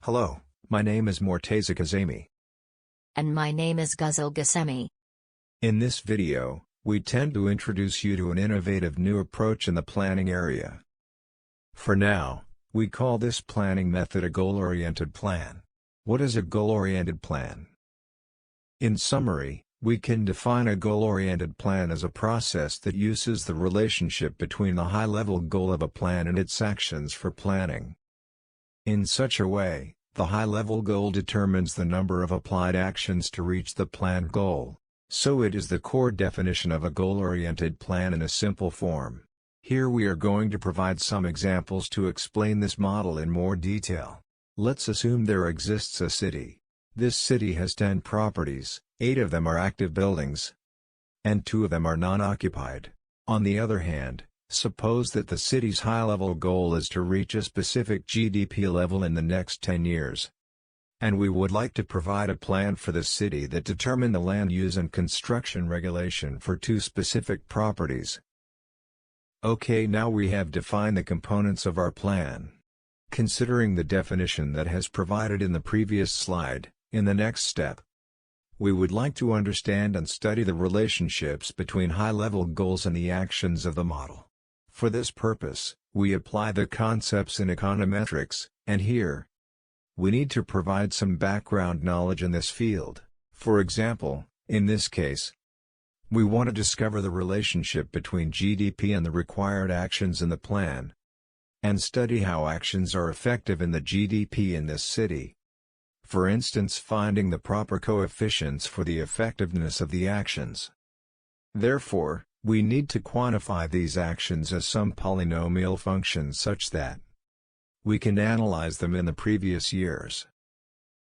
Hello, my name is Morteza Kazemi. And my name is Ghazal Ghasemi. In this video, we tend to introduce you to an innovative new approach in the planning area. For now, we call this planning method a goal-oriented plan. What is a goal-oriented plan? In summary, we can define a goal-oriented plan as a process that uses the relationship between the high-level goal of a plan and its actions for planning. In such a way, the high-level goal determines the number of applied actions to reach the planned goal, so it is the core definition of a goal-oriented plan in a simple form. Here we are going to provide some examples to explain this model in more detail. Let's assume there exists a city. This city has 10 properties, 8 of them are active buildings, and 2 of them are non-occupied. On the other hand, suppose that the city's high-level goal is to reach a specific GDP level in the next 10 years. And we would like to provide a plan for the city that determine the land use and construction regulation for 2 specific properties. Okay, now we have defined the components of our plan. Considering the definition that has provided in the previous slide, in the next step, we would like to understand and study the relationships between high-level goals and the actions of the model. For this purpose, we apply the concepts in econometrics, and here, we need to provide some background knowledge in this field. For example, in this case, we want to discover the relationship between GDP and the required actions in the plan, and study how actions are effective in the GDP in this city. For instance, finding the proper coefficients for the effectiveness of the actions. Therefore, we need to quantify these actions as some polynomial functions such that we can analyze them in the previous years.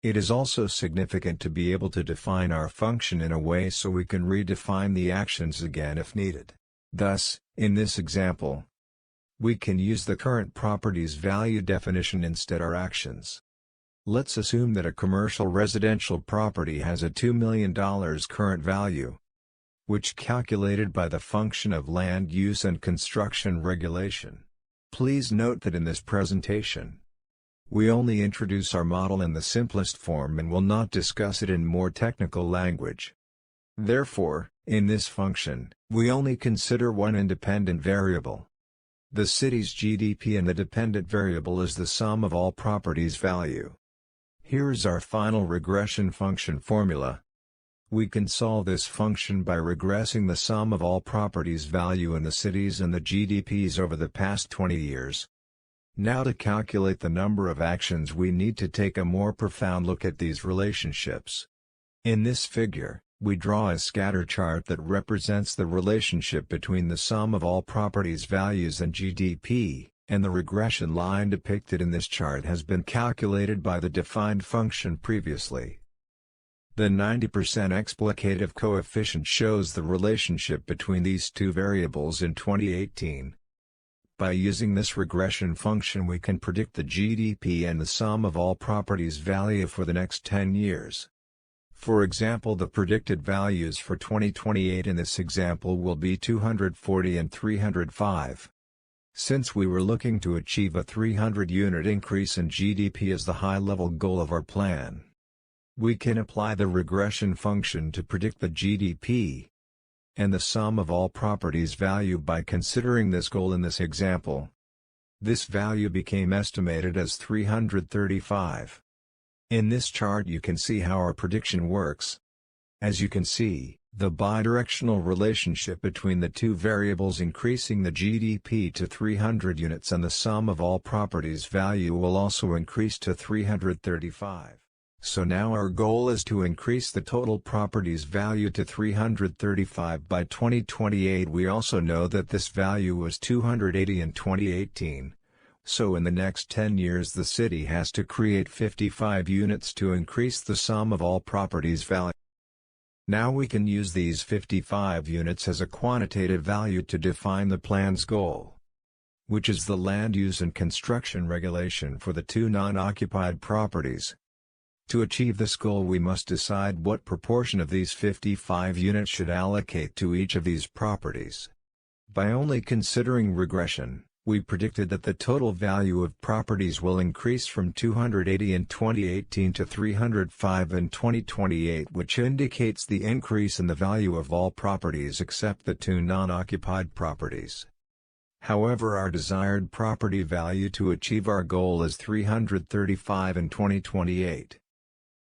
It is also significant to be able to define our function in a way so we can redefine the actions again if needed. Thus, in this example, we can use the current properties value definition instead of our actions. Let's assume that a commercial residential property has a $2 million current value, which calculated by the function of land use and construction regulation. Please note that in this presentation, we only introduce our model in the simplest form and will not discuss it in more technical language. Therefore, in this function, we only consider one independent variable, the city's GDP, and the dependent variable is the sum of all properties value. Here is our final regression function formula. We can solve this function by regressing the sum of all properties value in the cities and the GDPs over the past 20 years. Now to calculate the number of actions we need to take a more profound look at these relationships. In this figure, we draw a scatter chart that represents the relationship between the sum of all properties values and GDP, and the regression line depicted in this chart has been calculated by the defined function previously. The 90% explicative coefficient shows the relationship between these two variables in 2018. By using this regression function we can predict the GDP and the sum of all properties value for the next 10 years. For example, the predicted values for 2028 in this example will be 240 and 305. Since we were looking to achieve a 300-unit increase in GDP as the high-level goal of our plan, we can apply the regression function to predict the GDP and the sum of all properties value by considering this goal in this example. This value became estimated as 335. In this chart you can see how our prediction works. As you can see, the bidirectional relationship between the two variables increasing the GDP to 300 units and the sum of all properties value will also increase to 335. So now our goal is to increase the total properties value to 335 by 2028. We also know that this value was 280 in 2018. So in the next 10 years the city has to create 55 units to increase the sum of all properties value. Now we can use these 55 units as a quantitative value to define the plan's goal, which is the land use and construction regulation for the 2 non-occupied properties. To achieve this goal we must decide what proportion of these 55 units should allocate to each of these properties. By only considering regression, We predicted that the total value of properties will increase from 280 in 2018 to 305 in 2028, which indicates the increase in the value of all properties except the 2 non-occupied properties. However, our desired property value to achieve our goal is 335 in 2028.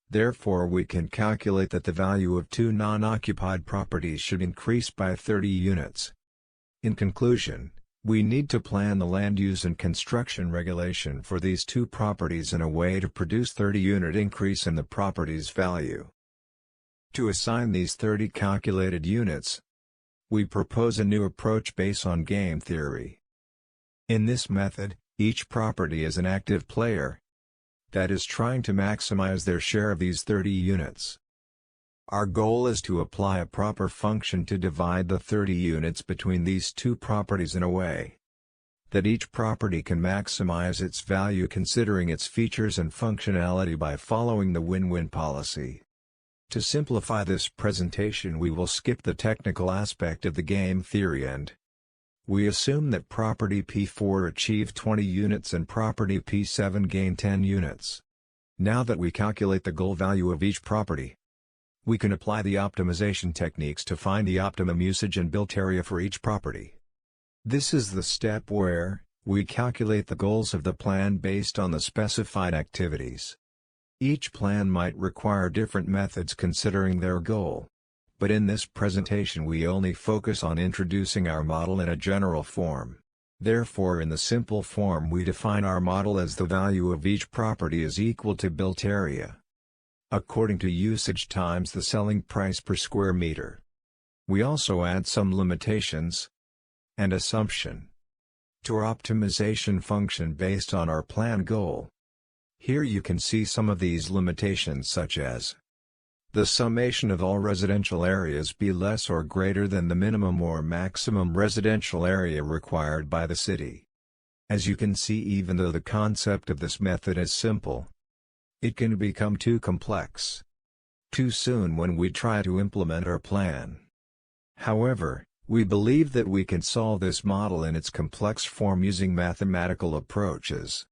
Therefore, we can calculate that the value of 2 non-occupied properties should increase by 30 units. In conclusion, we need to plan the land use and construction regulation for these 2 properties in a way to produce 30-unit increase in the property's value. To assign these 30 calculated units, we propose a new approach based on game theory. In this method, each property is an active player that is trying to maximize their share of these 30 units. Our goal is to apply a proper function to divide the 30 units between these 2 properties in a way that each property can maximize its value considering its features and functionality by following the win-win policy. To simplify this presentation, we will skip the technical aspect of the game theory and we assume that property P4 achieved 20 units and property P7 gained 10 units. Now that we calculate the goal value of each property, we can apply the optimization techniques to find the optimum usage and built area for each property. This is the step where we calculate the goals of the plan based on the specified activities. Each plan might require different methods considering their goal. But in this presentation we only focus on introducing our model in a general form. Therefore, in the simple form we define our model as the value of each property is equal to built area according to usage times the selling price per square meter. We also add some limitations and assumption to our optimization function based on our plan goal. Here you can see some of these limitations, such as the summation of all residential areas be less or greater than the minimum or maximum residential area required by the city. As you can see, even though the concept of this method is simple, it can become too complex too soon when we try to implement our plan. However, we believe that we can solve this model in its complex form using mathematical approaches.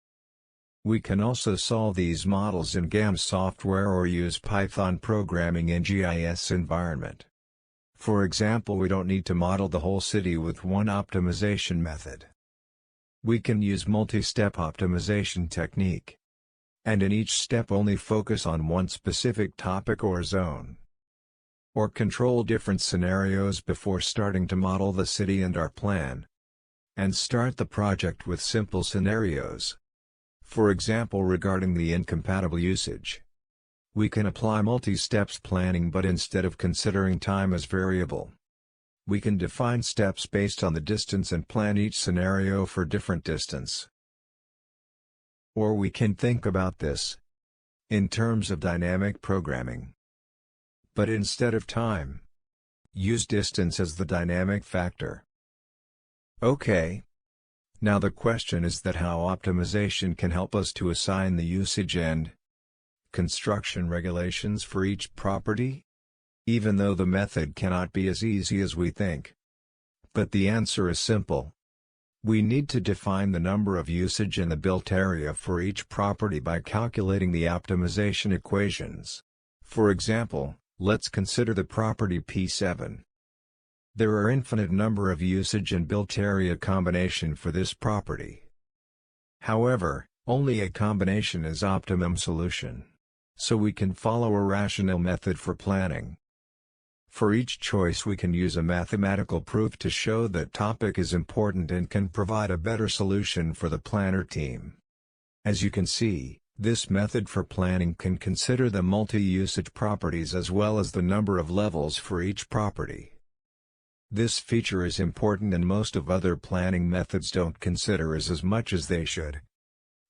We can also solve these models in GAM software or use Python programming in GIS environment. For example, we don't need to model the whole city with one optimization method. We can use multi-step optimization technique, and in each step only focus on one specific topic or zone, or control different scenarios before starting to model the city and our plan, and start the project with simple scenarios. For example, regarding the incompatible usage, we can apply multi-steps planning, but instead of considering time as variable, we can define steps based on the distance and plan each scenario for different distance. Or we can think about this in terms of dynamic programming, but instead of time, use distance as the dynamic factor. Okay. Now the question is that how optimization can help us to assign the usage and construction regulations for each property? Even though the method cannot be as easy as we think. But the answer is simple. We need to define the number of usage and the built area for each property by calculating the optimization equations. For example, let's consider the property P7. There are infinite number of usage and built area combination for this property. However, only a combination is optimum solution. So we can follow a rational method for planning. For each choice we can use a mathematical proof to show that topic is important and can provide a better solution for the planner team. As you can see, this method for planning can consider the multi-usage properties as well as the number of levels for each property. This feature is important and most of other planning methods don't consider as much as they should.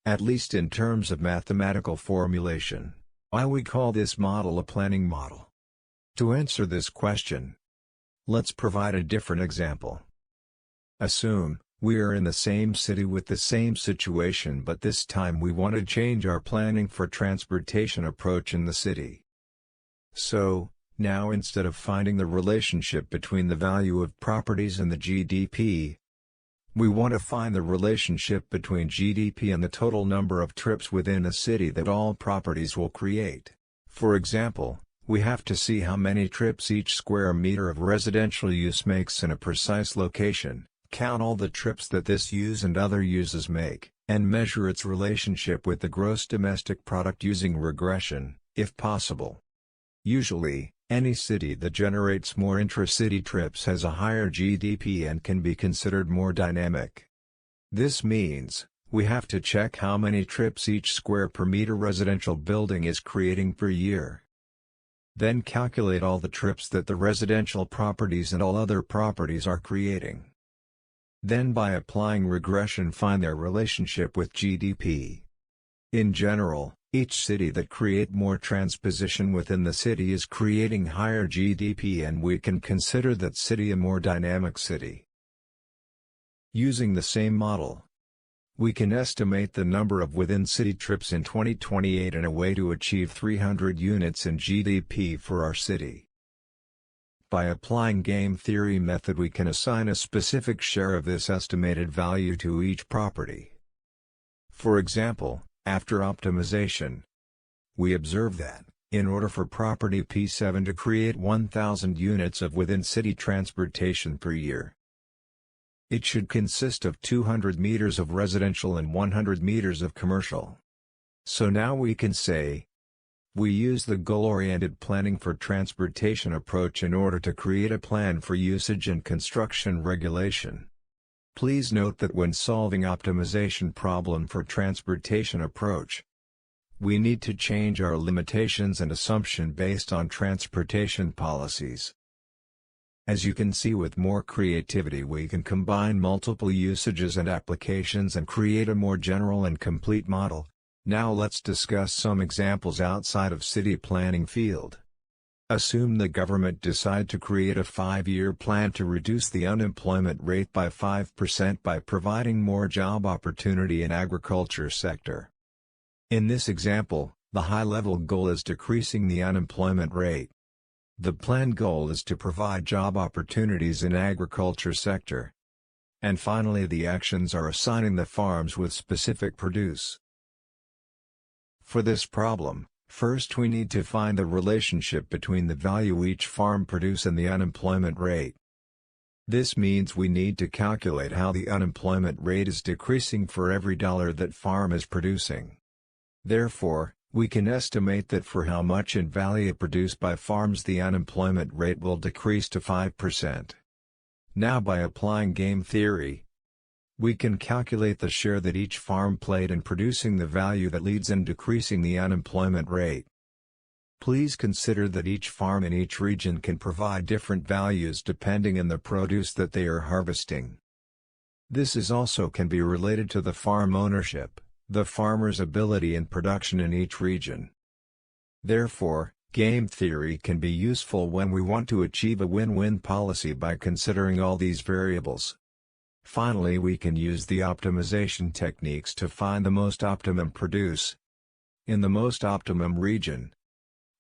At least in terms of mathematical formulation. Why we call this model a planning model? To answer this question, let's provide a different example. Assume we are in the same city with the same situation, but this time we want to change our planning for transportation approach in the city. So, now instead of finding the relationship between the value of properties and the GDP, We want to find the relationship between GDP and the total number of trips within a city that all properties will create. For example, we have to see how many trips each square meter of residential use makes in a precise location, count all the trips that this use and other uses make, and measure its relationship with the gross domestic product using regression, if possible. Usually, any city that generates more intra-city trips has a higher GDP and can be considered more dynamic. This means, we have to check how many trips each square per meter residential building is creating per year. Then calculate all the trips that the residential properties and all other properties are creating. Then by applying regression find their relationship with GDP. In general, each city that create more transposition within the city is creating higher GDP, and we can consider that city a more dynamic city. Using the same model, we can estimate the number of within-city trips in 2028 in a way to achieve 300 units in GDP for our city. By applying game theory method we can assign a specific share of this estimated value to each property. For example, after optimization, we observe that, in order for property P7 to create 1,000 units of within-city transportation per year, it should consist of 200 meters of residential and 100 meters of commercial. So now we can say, we use the goal-oriented planning for transportation approach in order to create a plan for usage and construction regulation. Please note that when solving optimization problem for transportation approach, we need to change our limitations and assumption based on transportation policies. As you can see, with more creativity we can combine multiple usages and applications and create a more general and complete model. Now let's discuss some examples outside of city planning field. Assume the government decide to create a 5-year plan to reduce the unemployment rate by 5% by providing more job opportunity in agriculture sector. In this example, the high-level goal is decreasing the unemployment rate. The planned goal is to provide job opportunities in agriculture sector. And finally, the actions are assigning the farms with specific produce. For this problem, first we need to find the relationship between the value each farm produce and the unemployment rate. This means we need to calculate how the unemployment rate is decreasing for every dollar that farm is producing. Therefore, we can estimate that for how much in value produced by farms the unemployment rate will decrease to 5%. Now by applying game theory, we can calculate the share that each farm played in producing the value that leads in decreasing the unemployment rate. Please consider that each farm in each region can provide different values depending on the produce that they are harvesting. This is also can be related to the farm ownership, the farmer's ability and production in each region. Therefore, game theory can be useful when we want to achieve a win-win policy by considering all these variables. Finally, we can use the optimization techniques to find the most optimum produce in the most optimum region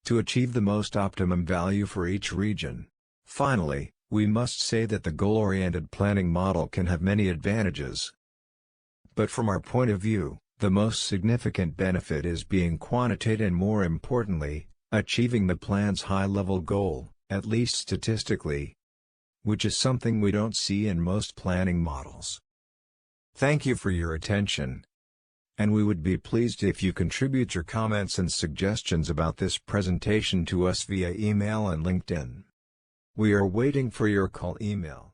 to achieve the most optimum value for each region. Finally, we must say that the goal-oriented planning model can have many advantages. But from our point of view, the most significant benefit is being quantitative and, more importantly, achieving the plan's high-level goal, at least statistically, which is something we don't see in most planning models. Thank you for your attention, and we would be pleased if you contribute your comments and suggestions about this presentation to us via email and LinkedIn. We are waiting for your call email.